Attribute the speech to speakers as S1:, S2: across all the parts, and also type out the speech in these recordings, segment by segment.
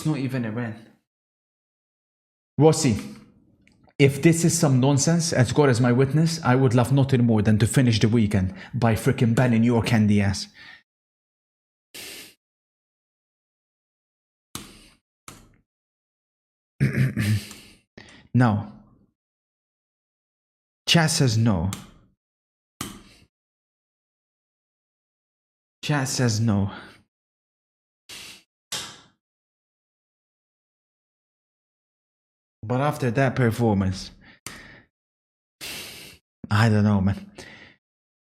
S1: It's not even a win. Rossi, if this is some nonsense, as God is my witness, I would love nothing more than to finish the weekend by freaking banning your candy ass. No. Chat says no. Chat says no. But after that performance, I don't know, man.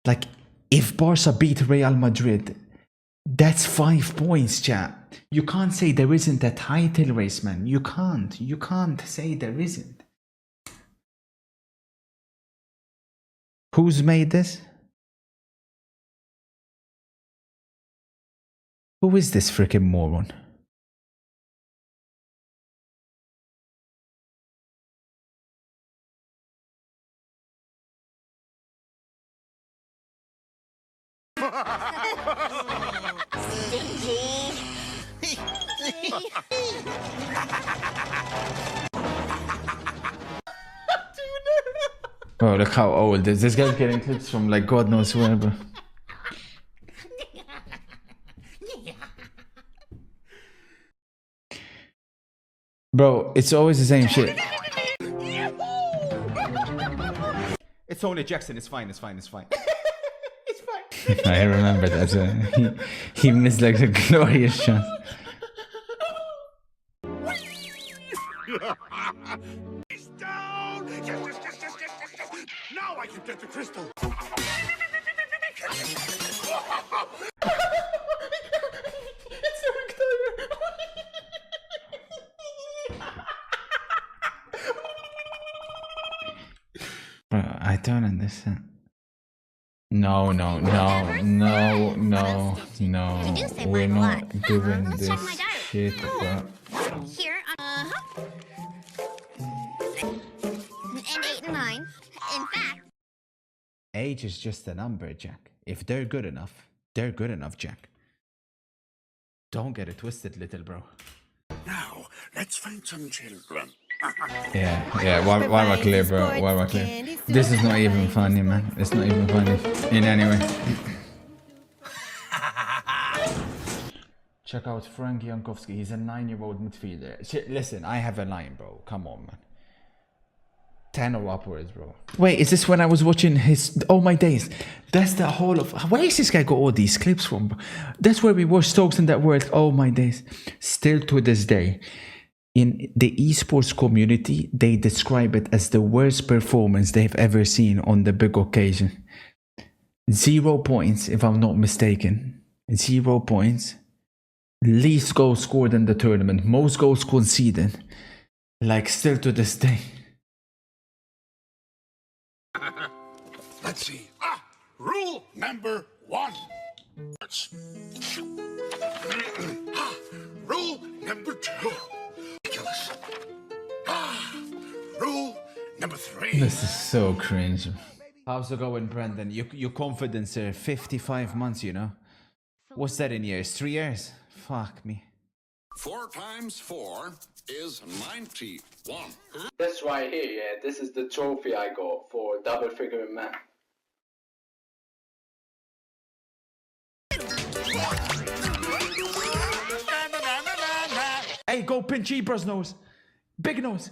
S1: Like, if Barca beat Real Madrid, that's 5 points, chat. You can't say there isn't a title race, man. You can't. You can't say there isn't. Who's made this? Who is this freaking moron? Oh, look how old this. This guy's getting clips from like God knows where, bro. Bro, it's always the same shit. It's only Jackson. It's fine. It's fine. It's fine. It's fine. I remember that. He missed like a glorious chance.
S2: He's down. Yes. Now I can get the crystal. It's the Victoria.
S1: Bro, I don't understand. No. We're not doing this shit, bro.
S3: Here, and 8 and 9. In fact,
S1: Age is just a number, Jack. If they're good enough, they're good enough, Jack. Don't get it twisted, little bro.
S2: Now, let's find some children.
S1: Yeah, one more clear, bro. One more clear. This is not even funny, man. It's not even funny in any way. Check out Frank Jankowski. He's a 9-year-old midfielder. Listen, I have a line, bro. Come on, man. 10 or upwards, bro. Wait, is this when I was watching his... Oh my days. That's the whole of... Where is this guy got all these clips from, bro? That's where we watched Stokes in that world. Oh my days. Still to this day, in the esports community, they describe it as the worst performance they've ever seen on the big occasion. 0 points, if I'm not mistaken. 0 points. Least goals scored in the tournament. Most goals conceded. Like, still to this day.
S2: Let's see. Rule number 1. Rule number 2. Ridiculous. Rule number 3.
S1: This is so cringe. How's it going, Brendan? Your confidence, sir. 55 months, you know. What's that in years? 3 years? Fuck me.
S4: 4 times 4 is 91.
S1: This right here, yeah. This is the trophy I got for double figuring man. Hey, go pinch Ibra's nose. Big nose.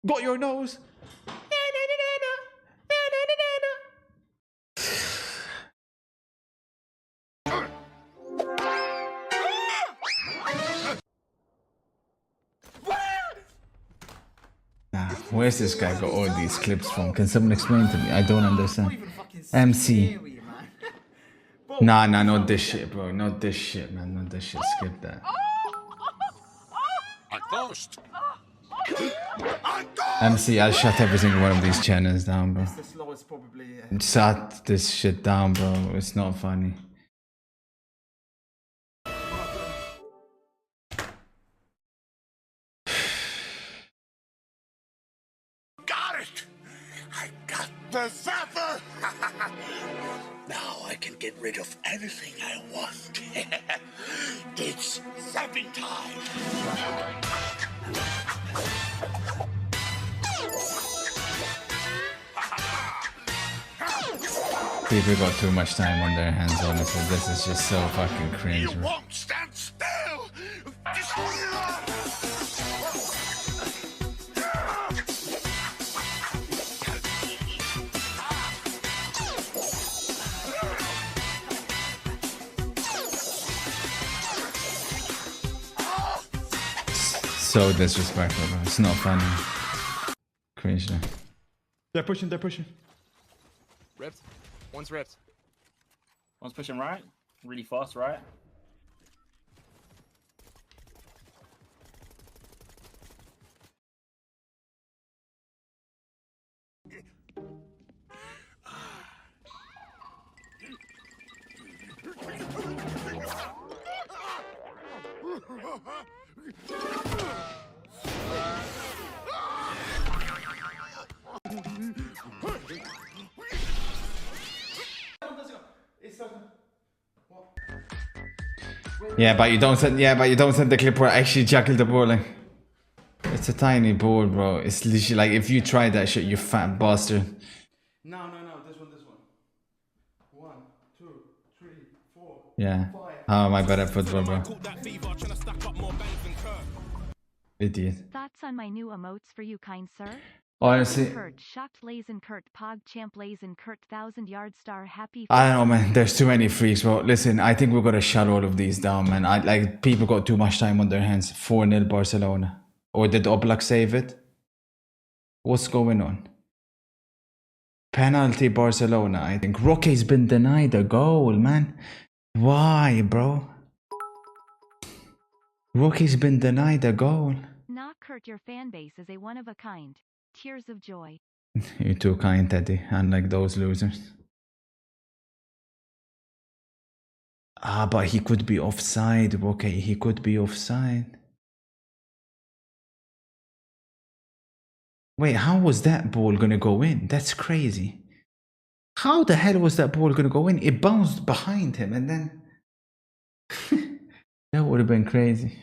S1: Got your nose. Nah, where's this guy got all these clips from? Can someone explain to me? I don't understand. MC. Nah, not this shit, bro. Not this shit, man. Not this shit. Skip that.
S2: A ghost.
S1: MC, I'll shut every single one of these channels down, bro. Shut this shit down, bro. It's not funny.
S2: Got it. I got the zapper. Now I can get rid of anything I want. It's zapping time.
S1: People got too much time on their hands, honestly. This is just so fucking cringe,
S2: You
S1: bro.
S2: won't stand still.
S1: So disrespectful, bro. It's not funny. Cringe, though. They're pushing, they're pushing.
S5: Ripped. One's ripped.
S6: One's pushing right. Really fast right.
S1: Yeah, but you don't send. Yeah, but you don't send the clip where I actually juggle the ball. Like, it's a tiny ball, bro. It's literally like if you try that shit, you fat bastard.
S7: No, this one. 1, 2, 3, 4.
S1: Yeah. How am I better at football, bro? Idiot.
S8: Thoughts on my new emotes for you, kind sir?
S1: Honestly,
S8: Kurt, shocked Lazen Kurt, Pog Champ Lazen Kurt, 1000-yard star, happy.
S1: I don't know, man. There's too many freaks, bro. Listen, I think we're gonna shut all of these down, man. Like people got too much time on their hands. 4-0 Barcelona. Or did Oblak save it? What's going on? Penalty Barcelona, I think. Rocky's been denied a goal, man. Why, bro? Rocky's been denied a goal.
S8: Nah, Kurt, your fan base is a one of a kind. Tears of joy.
S1: You're too kind, Teddy. Unlike those losers. Ah, but he could be offside. Okay, he could be offside. Wait, how was that ball gonna go in? That's crazy. How the hell was that ball gonna go in? It bounced behind him and then... That would have been crazy.